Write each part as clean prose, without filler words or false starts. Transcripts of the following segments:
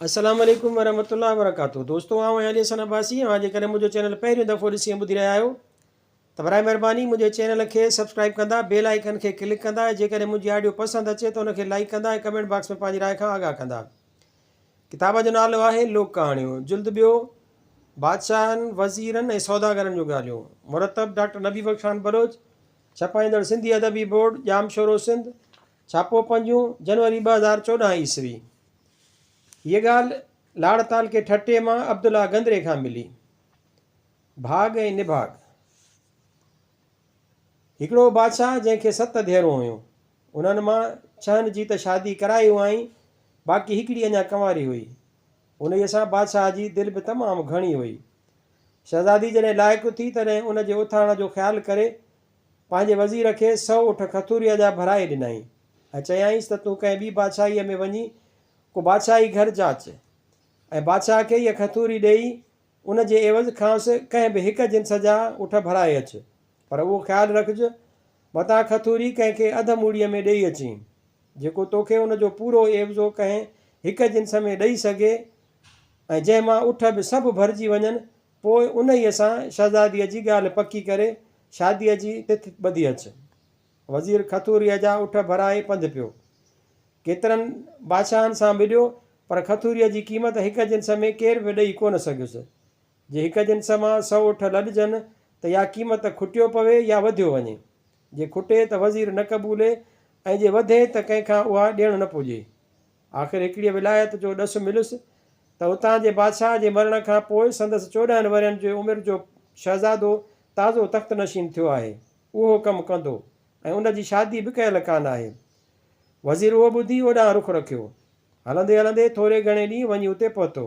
अस्सलाम वालेकुम वरहमतुल्लाहि वबरकातुहू। दोस्तों आऊं अली हसन अब्बासी जेकॾहिं मुंहिंजो चैनल पहिरियों दफ़ो ॾिसी ॿुधी रहिया आहियो त बराए महिरबानी मुंहिंजे चैनल खे सब्सक्राइब कंदा, बेल आइकन खे क्लिक कंदा। जेकॾहिं मुंहिंजी ऑडियो पसंदि अचे त उनखे लाइक कंदा ऐं कमेंट बॉक्स में पंहिंजी राय खां आगाह कंदा। किताब जो नालो आहे लोक कहाणियूं, जुल्द ॿियो, बादशाहनि, वज़ीरनि ऐं सौदागरनि जूं ॻाल्हियूं। मुरतब डॉक्टर नबी बख्श खान बलोच, छपाईंदड़ सिंधी अदबी बोर्ड, जाम शोरो सिंध, छापो 5 जनवरी 2014 ईस्वी। ये ॻाल्हि लाड़ताल के ठटे मां अब्दुल्ला गंदरे खां मिली। भाग ऐं निभाग। हिकिड़ो बादशाह जंहिंखे 7 धीअरूं हुयूं, उन्हनि मां 6 जी त शादी कराई हुआईं, बाक़ी हिकिड़ी अञा कंवारी हुई। उन सां बादशाह जी दिलि बि तमामु घणी हुई। शहज़ादी जॾहिं लाइक़ु थी तॾहिं उन जे उथारण जो ख़्यालु करे पंहिंजे वज़ीर खे 100 ऊठ खथूरीअ जा भराए ॾिनई ऐं चयाईंसि त तूं कंहिं ॿी बादशाहीअ में वञी को बादशाही घर जाच ऐं बादशाह खे इहा खथूरी ॾेई उन जे एवज़ खांसि कंहिं बि हिकु जिन्स जा ऊठ भराए अचु, पर उहो ख़्यालु रखिजो मतां खथूरी कंहिंखे अधु मूड़ीअ में ॾेई अची जेको तोखे उन जो पूरो एवज़ो कंहिं हिकु जिन्स में ॾेई सघे ऐं जंहिंमां ऊठ बि सभु भरिजी वञनि। पोइ उन ई सां शहज़ादीअ जी ॻाल्हि पकी करे शादीअ जी तिथि ॿधी अचु। वज़ीर खथूरीअ जा ऊठ भराए पंधु पियो। केतिरनि बादशाहनि सां मिलियो, पर खथूरीअ जी क़ीमत हिकु जिन्स में केर बि ॾेई कोन सघियुसि। जे हिकु जिन्स मां 100 ऊठ लॾजनि त या क़ीमत खुटियो पवे या वधियो वञे। जे खुटे त वज़ीर न क़बूले ऐं जे वधे त कंहिंखां उहा ॾियणु न पुॼे। आख़िर हिकिड़ी विलायत जो ॾसु मिलुसि त उतां जे बादशाह जे मरण खां पोइ संदसि 14 वरनि जी उमिरि जो शहज़ादो ताज़ो तख़्त नशीन थियो आहे। उहो कमु कंदो ऐं उन जी शादी बि कयल कान आहे। वज़ीर उहो ॿुधी ओॾां रुख़ रखियो। हलंदे हलंदे थोरे घणे ॾींहुं वञी उते पहुतो।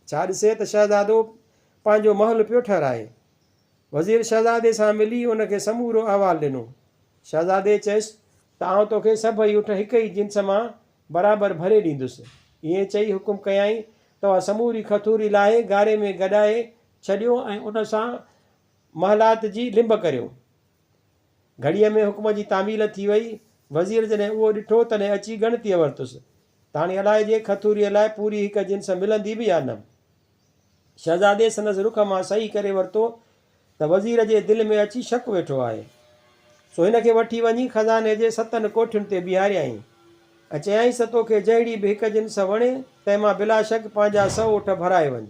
छा ॾिसे त शहज़ादो पंहिंजो महल पियो ठहिराए। वज़ीर शहज़ादे सां मिली उनखे समूरो अहवालु ॾिनो। शहज़ादे चयसि त आउं तोखे सभई ऊठ हिकु ई जिन्स मां बराबरि भरे ॾींदुसि। ईअं चई हुकुम कयई त उहा समूरी खथूरी लाहे गारे में गॾाए छॾियो ऐं उन सां महलात जी लिंब करियो। घड़ीअ में हुकुम जी तामील थी वई। वज़ीर जॾहिं उहो ॾिठो तॾहिं अची ॻणतीअ वरितुसि। ताणी अलाए जे खथूरीअ लाइ पूरी हिकु जिन्स मिलंदी बि या न। शहज़ादे संदसि रुख मां सही करे वरितो त वज़ीर जे दिलि में अची शक वेठो आहे। सो हिन खे वठी वञी ख़ज़ाने जे 7 कोठियुनि ते बीहारियईं ऐं चयाईंसि त तोखे जहिड़ी बि हिकु जिन्स वणे तंहिंमां बिला शक पंहिंजा 100 ऊठ भराए वञु।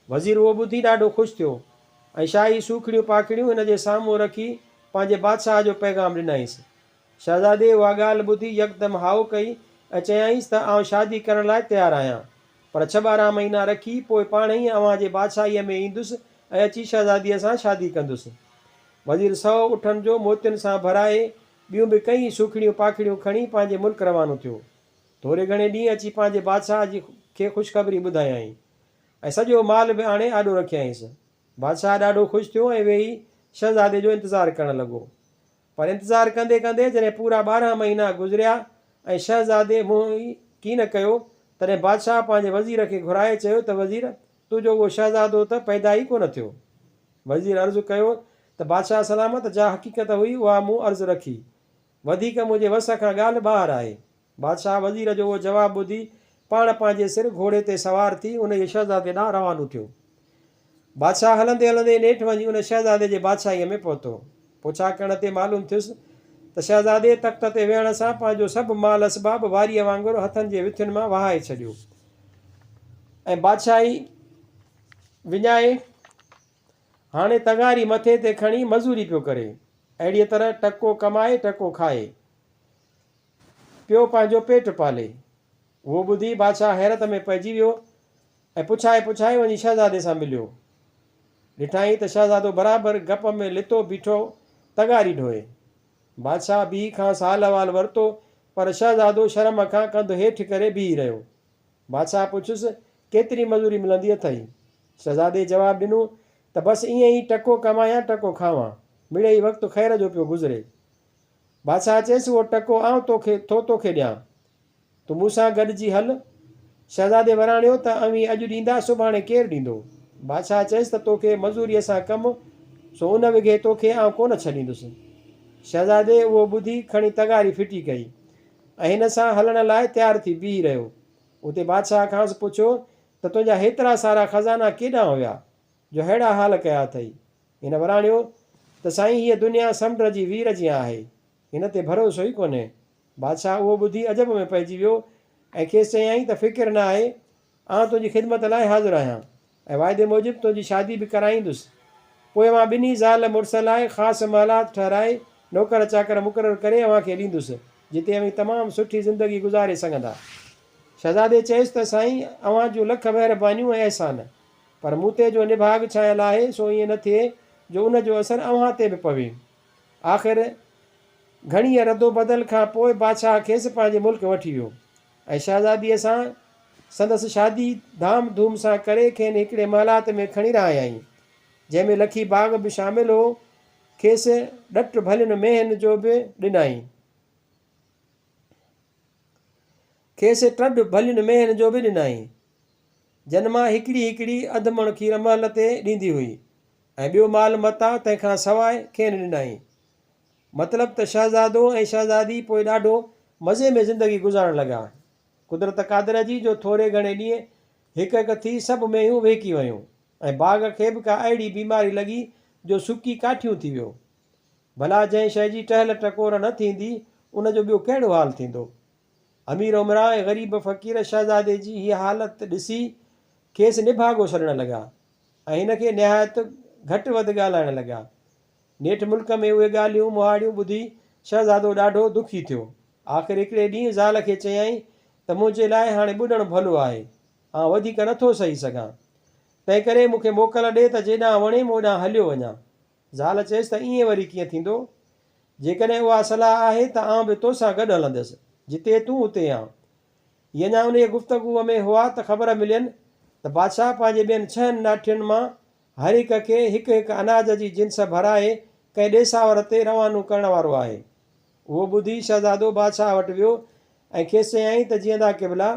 वज़ीर उहो ॿुधी ॾाढो ख़ुशि थियो ऐं शाही सूखड़ियूं पाखड़ियूं हिन जे साम्हूं रखी पंहिंजे बादशाह जो पैगाम ॾिनईंसि। शहज़ादे उहा ॻाल्हि ॿुधी यकदमि हाओ कई ऐं चयाईंसि त आउं शादी करण लाइ तयारु आहियां, पर 6-12 महीना रखी पोइ पाण ई अव्हां जे बादशाहीअ में ईंदुसि ऐं अची शहज़ादीअ सां शादी कंदुसि। वज़ीर 100 ऊठनि जो मोतियुनि सां भराए ॿियूं बि कई सूखड़ियूं पाखड़ियूं खणी पंहिंजे मुल्क रवानो थियो। थोरे घणे ॾींहुं अची पंहिंजे बादशाह जी खे ख़ुशख़बरी ॿुधायईं ऐं सॼो माल बि आणे आॾो रखियईंसि। बादशाह ॾाढो ख़ुशि थियो ऐं वेही शहज़ादे जो इंतज़ारु करणु लॻो। पर इंतज़ारु कंदे कंदे जॾहिं पूरा 12 महीना गुज़रिया ऐं शहज़ादे मुंहुं ई कीन कयो, तॾहिं बादशाह पंहिंजे वज़ीर खे घुराए चयो त वज़ीर, तुंहिंजो उहो शहज़ादो त पैदा ई कोन थियो। वज़ीर अर्ज़ु कयो त बादशाह सलामत, जा हक़ीक़त हुई उहा मूं अर्ज़ु रखी, वधीक मुंहिंजे वस खां ॻाल्हि ॿाहिरि आहे। बादशाह वज़ीर जो उहो जवाबु ॿुधी पाण पंहिंजे सिर घोड़े ते सवार थी उन जे शहज़ादे ॾांहुं रवानो थियो। बादशाह हलंदे हलंदे नेठि वञी उन शहज़ादे जे बादशाहीअ में पहुतो। पुछा करण ते मालूम थियुसि त शहज़ादे तख़्त ते वेहण सां पंहिंजो सभु माल असबाब वारीअ वांगुरु हथनि जे विथियुनि मां वहाए छॾियो ऐं बादशाही विञाए हाणे तगारी मथे ते खणी मज़ूरी पियो करे। अहिड़ीअ तरह टको कमाए टको खाए पियो पंहिंजो पेटु पाले। उहो ॿुधी बादशाह हैरत में पइजी वियो ऐं पुछाए पुछाए वञी शहज़ादे सां मिलियो। ॾिठाई त शहज़ादो बराबरि गप में लितो बीठो तगारी ढोए। बादशाह बीह खां हाल अहिवालु वरितो, पर शहज़ादो शर्म खां कंधु हेठि करे बीह रहियो। बादशाह पुछियुसि, केतिरी मज़ूरी मिलंदी अथई? शहज़ादे जवाबु ॾिनो त बसि ईअं ई टको कमायां टको खावां, मिड़े ई वक़्तु ख़ैर जो पियो गुज़रे। बादशाह चयसि, उहो टको आउं तोखे ॾियां, तूं मूंसां गॾिजी हल। शहज़ादे वराणियो त अवी अॼु ॾींदा, सुभाणे केरु ॾींदो? बादशाह चयसि त तोखे मज़ूरीअ सां कमु, सो उन विघे तोखे आउं कोन छॾींदुसि। शहज़ादे उहो ॿुधी खणी तगारी फिटी कई ऐं हिन सां हलण लाइ तयारु थी बीह रहियो। उते बादशाह खांसि पुछियो त तुंहिंजा हेतिरा सारा खज़ाना केॾां हुया जो अहिड़ा हाल कया अथई। हिन वराणियो त साईं हीअ दुनिया समुंड जी वीर जी आहे, हिन ते भरोसो ई कोन्हे। बादशाह उहो ॿुधी अजब में पइजी वियो ऐं खेसि चयाईं त फ़िकिर न आहे, आउं तुंहिंजी ख़िदमत लाइ हाज़िर आहियां ऐं वाइदे मूजिबि तुंहिंजी शादी बि कराईंदुसि। पोइ मां ॿिन्ही ज़ाल मुड़ुस लाइ ख़ासि महलात ठहिराए नौकर चाकर मुक़ररु करे अव्हां खे ॾींदुसि, जिते अवीं तमामु सुठी ज़िंदगी गुज़ारे सघंदा। शहज़ादे चयसि त साईं अव्हां जूं लख महिरबानियूं ऐं अहसान, पर मूं ते जो निभाग छायल आहे सो ईअं न थिए जो उन जो असरु अव्हां ते बि पवे। आख़िर घणी रदोबदल खां पोइ बादशाह खेसि पंहिंजे मुल्क वठी वियो ऐं शहज़ादीअ सां संदसि शादी धाम धूम सां करे खेनि हिकिड़े महलात में खणी रहिया, जंहिंमें लखी बाग़ बि शामिलु हो। खेसि ॾट भलियुनि मेहनि जो बि ॾिनई जन मां हिकिड़ी हिकिड़ी अधु मण खीर महल ते ॾींदी हुई ऐं ॿियो माल मता तंहिंखां सवाइ खेनि ॾिनई। मतिलबु त शहज़ादो ऐं शहज़ादी पोइ ॾाढो मज़े में ज़िंदगी गुज़ारण लॻा। कुदरत क़ादिर जी जो थोरे घणे ॾींहं हिकु हिकु थी सभु मेंहियूं वेकी वियूं ऐं बाग़ खे बि का अहिड़ी बीमारी लॻी जो सुकी काठियूं थी वियो। भला जंहिं शइ जी टहल टकोर न थींदी उनजो ॿियो कहिड़ो हाल थींदो। अमीर उमरा ऐं ग़रीब फ़क़ीर शहज़ादे जी हीअ हालत ॾिसी खेसि निभागो छॾणु लॻा ऐं हिन खे निहायत घटि वधि ॻाल्हाइणु लॻा। नेठि मुल्क में उहे ॻाल्हियूं मुहाड़ियूं ॿुधी शहज़ादो ॾाढो दुखी थियो। आख़िर हिकिड़े ॾींहुं ज़ाल खे चयाईं त मुंहिंजे लाइ हाणे ॿुॾणु भलो आहे, आउं वधीक नथो सही सघां, तंहिं करे मूंखे मोकल ॾे त जेॾां वणे मूं ओॾां हलियो वञा। ज़ाल चयसि त ईअं वरी कीअं थींदो, जेकॾहिं उहा सलाह आहे त आउं बि तोसां गॾु हलंदुसि, जिते तूं उते आ। हीअ अञा उन गुफ़्तगूअ में हुआ त ख़बर मिलियनि त बादशाह पंहिंजे ॿियनि 6 नाठियुनि मां हर हिक खे हिकु हिकु अनाज जी जिन्स भराए कंहिं ॾेसावर ते रवानो करण वारो आहे। उहो ॿुधी शहज़ादो बादशाह वटि वियो ऐं खेसि चयाईं त जीअंदा क़िबला,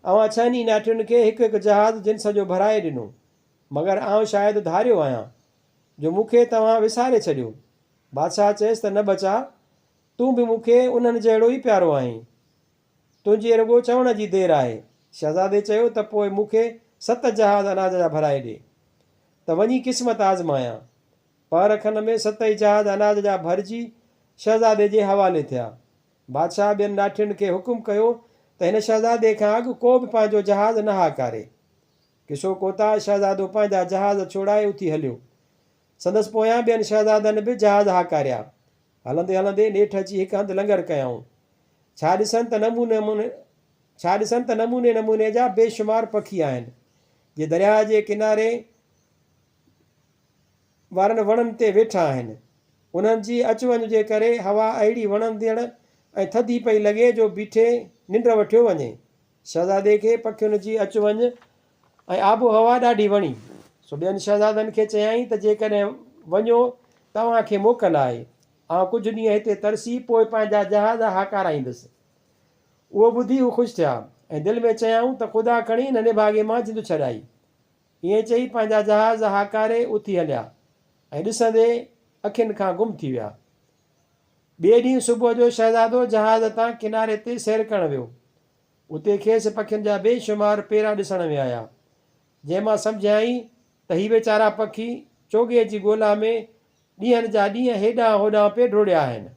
अव्हां 6 नाठियुनि खे हिकु हिकु जहाज़ जिन्स जो भराए ॾिनो, मगर आउं शायदि धारियो आहियां जो मूंखे तव्हां विसारे छॾियो। बादशाह चयसि त न बचा, तूं बि मूंखे उन्हनि जहिड़ो ई प्यारो आहीं, तुंहिंजी रुॻो चवण जी देरि आहे। शहज़ादे चयो त पोइ मूंखे 7 जहाज़ अनाज जा भराए ॾे त वञी क़िस्मत आज़मायां। पर खन में 7 ई जहाज़ अनाज जा भरिजी शहज़ादे जे हवाले थिया। बादशाह ॿियनि नाठियुनि खे हुकुम कयो त हिन शहज़ादे खां अॻु को बि पंहिंजो जहाज़ न हाकारे। किसो कोता शहज़ादो पंहिंजा जहाज़ छोड़ाए उथी हलियो। संदसि पोयां ॿियनि शहज़ादनि बि जहाज़ हाकारिया। हलंदे हलंदे नेठि अची हिकु हंधि लंगर कयऊं। छा ॾिसनि त नमूने नमूने जा बेशुमार पखी आहिनि, जे दरिया जे किनारे वारनि वणनि ते वेठा आहिनि। उन्हनि जी अचु वञ जे करे हवा अहिड़ी वणंदड़ ऐं थधी पई लॻे जो बीठे निंड वठियो वञे। शहज़ादे खे पखियुनि जी अचु वञ ऐं आबो हवा ॾाढी वणी। सो ॿियनि शहज़ादनि खे चयाईं त जेकॾहिं वञो तव्हांखे मोकल आहे, आउं कुझु ॾींहं हिते तरसी पोइ पंहिंजा जहाज़ हाकाराईंदुसि। उहो ॿुधी हू ख़ुशि थिया ऐं दिलि में चयाऊं त ख़ुदा खणी हिन निभागे मां जिंदु छॾाई। ईअं चई पंहिंजा जहाज़ हाकारे उथी हलिया ऐं ॾिसंदे अखियुनि खां गुम थी विया। ॿिए ॾींहुं सुबुह जो शहज़ादो जहाज़ तां किनारे ते सैर करणु वियो। उते खेसि पखियुनि जा बेशुमार पेरा ॾिसण में आया, जंहिंमां सम्झाई त हीअ वीचारा पखी चोगे जी ॻोल्हा में ॾींहंनि जा ॾींहं हेॾां होॾां पिए डोड़िया आहिनि।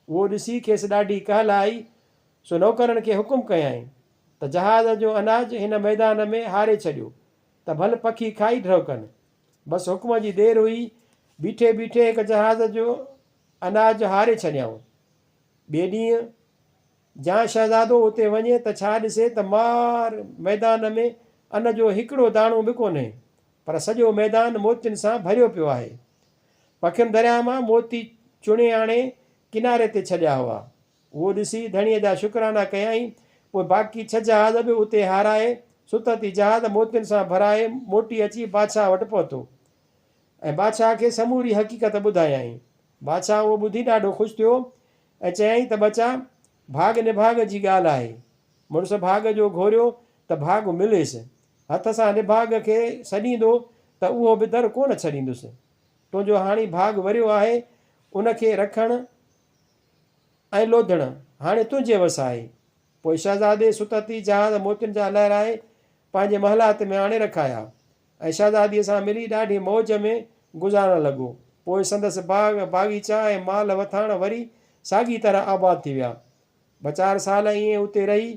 उहो ॾिसी खेसि ॾाढी कहल आई। सो नौकरनि खे हुकुम कयईं त जहाज़ जो अनाज हिन मैदान में हारे छॾियो त भल पखी खाई ड्रकनि। बसि हुकुम जी देरि हुई, बीठे बीठे हिकु जहाज़ जो अनाज हारे छॾियऊं। ॿिए ॾींहुं जा शहज़ादो उते वञे त छा ॾिसे त मार मैदान में अन जो हिकिड़ो दाणो बि कोन्हे, पर सॼो मैदान मोतियुनि सां भरियो पियो आहे। पखियुनि दरिया मां मोती चुणे आणे किनारे ते छॾिया हुआ। उहो ॾिसी धणीअ जा शुकराना कयईं। पोइ बाक़ी 6 जहाज़ बि उते हाराए सुतती जहाज़ मोतियुनि सां भराए मोटी अची बादशाह वटि पहुतो ऐं बादशाह खे समूरी हक़ीक़त ॿुधायईं। बादशाह उहो ॿुधी ॾाढो ख़ुशि थियो ऐं चयईं त बचा, भाग निभाग जी ॻाल्हि आहे। मुड़ुस भाग जो घोरियो त भाग मिलेसि, हथ सां निभाग खे छॾींदो त उहो बि दर कोन छॾींदुसि। तुंहिंजो हाणे भाग वरियो आहे, उनखे रखणु ऐं लोधणु हाणे तुंहिंजे वसि आहे। पोइ शहज़ादे सुतती जहाज़ मोतियुनि जा लहराए पंहिंजे महलात में आणे रखाया ऐं शहज़ादीअ सां मिली ॾाढी मौज में गुज़ारणु लॻो। पोइ संदसि बाग़ बाग़ीचा ऐं माल वथाण वरी साॻी तरह आबाद थी विया। ॿ 4 साल ईअं उते रही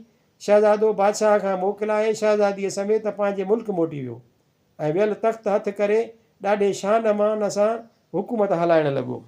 शहज़ादो बादशाह खां मोकिलाए शहज़ादीअ समेत पंहिंजे मुल्क मोटी वियो ऐं वियल तख़्त हथ करे ॾाढे शान मान सां हुकूमत हलाइणु लॻो।